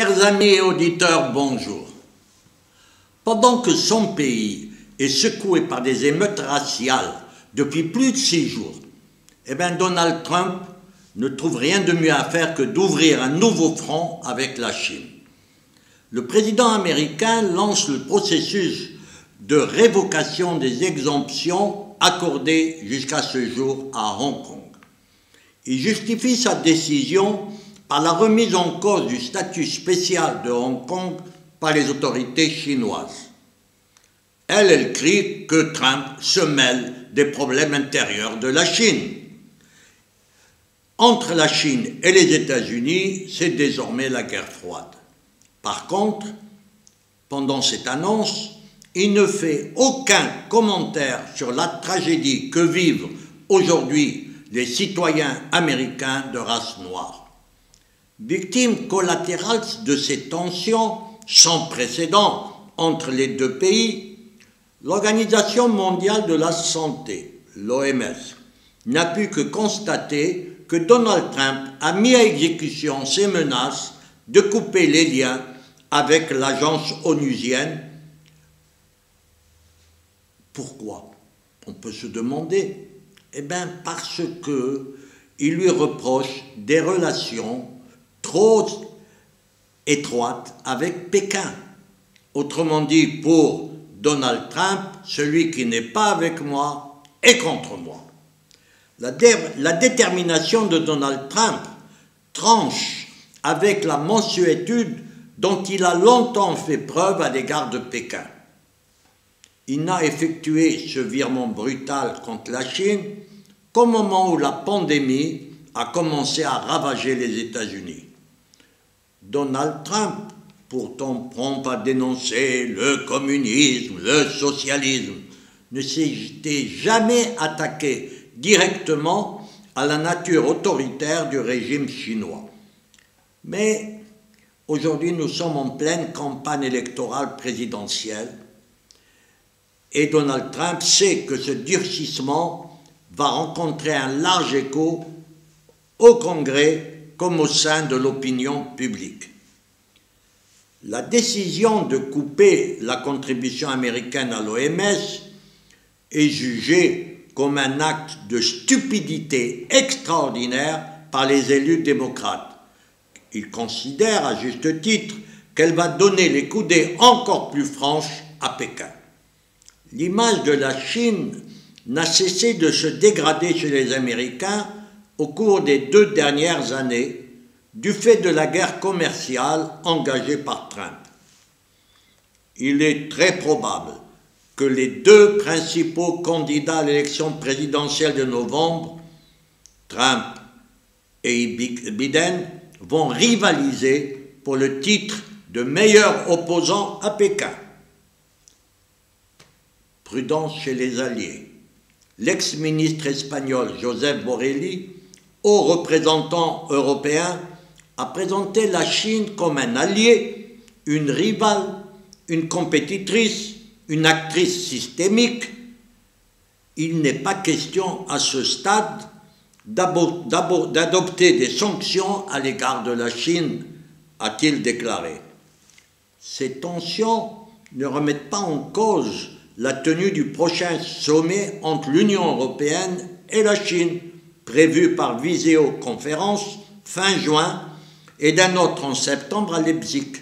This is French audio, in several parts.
Chers amis et auditeurs, bonjour. Pendant que son pays est secoué par des émeutes raciales depuis plus de 6 jours, Donald Trump ne trouve rien de mieux à faire que d'ouvrir un nouveau front avec la Chine. Le président américain lance le processus de révocation des exemptions accordées jusqu'à ce jour à Hong Kong. Il justifie sa décision par la remise en cause du statut spécial de Hong Kong par les autorités chinoises. Elle crie que Trump se mêle des problèmes intérieurs de la Chine. Entre la Chine et les États-Unis, c'est désormais la guerre froide. Par contre, pendant cette annonce, il ne fait aucun commentaire sur la tragédie que vivent aujourd'hui les citoyens américains de race noire. Victime collatérale de ces tensions sans précédent entre les deux pays, l'Organisation mondiale de la santé, l'OMS, n'a pu que constater que Donald Trump a mis à exécution ses menaces de couper les liens avec l'agence onusienne. Pourquoi? On peut se demander. Parce qu'il lui reproche des relations trop étroites avec Pékin. Autrement dit, pour Donald Trump, celui qui n'est pas avec moi est contre moi. La détermination de Donald Trump tranche avec la mansuétude dont il a longtemps fait preuve à l'égard de Pékin. Il n'a effectué ce virement brutal contre la Chine qu'au moment où la pandémie a commencé à ravager les États-Unis. Donald Trump, pourtant prompt à dénoncer le communisme, le socialisme, ne s'était jamais attaqué directement à la nature autoritaire du régime chinois. Mais aujourd'hui, nous sommes en pleine campagne électorale présidentielle et Donald Trump sait que ce durcissement va rencontrer un large écho au Congrès comme au sein de l'opinion publique. La décision de couper la contribution américaine à l'OMS est jugée comme un acte de stupidité extraordinaire par les élus démocrates. Ils considèrent à juste titre qu'elle va donner les coudées encore plus franches à Pékin. L'image de la Chine n'a cessé de se dégrader chez les Américains au cours des 2 dernières années du fait de la guerre commerciale engagée par Trump. Il est très probable que les 2 principaux candidats à l'élection présidentielle de novembre, Trump et Biden, vont rivaliser pour le titre de meilleur opposant à Pékin. Prudence chez les alliés. L'ex-ministre espagnol Josep Borrell, haut représentant européen, a présenté la Chine comme un allié, une rivale, une compétitrice, une actrice systémique. Il n'est pas question à ce stade d'adopter des sanctions à l'égard de la Chine, a-t-il déclaré. Ces tensions ne remettent pas en cause la tenue du prochain sommet entre l'Union européenne et la Chine, prévu par visioconférence fin juin et d'un autre en septembre à Leipzig.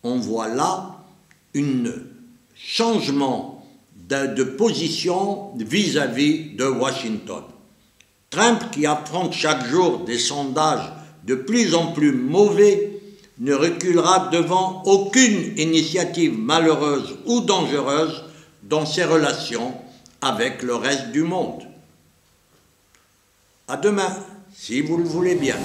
On voit là un changement de position vis-à-vis de Washington. Trump, qui affronte chaque jour des sondages de plus en plus mauvais, ne reculera devant aucune initiative malheureuse ou dangereuse dans ses relations avec le reste du monde. À demain, si vous le voulez bien.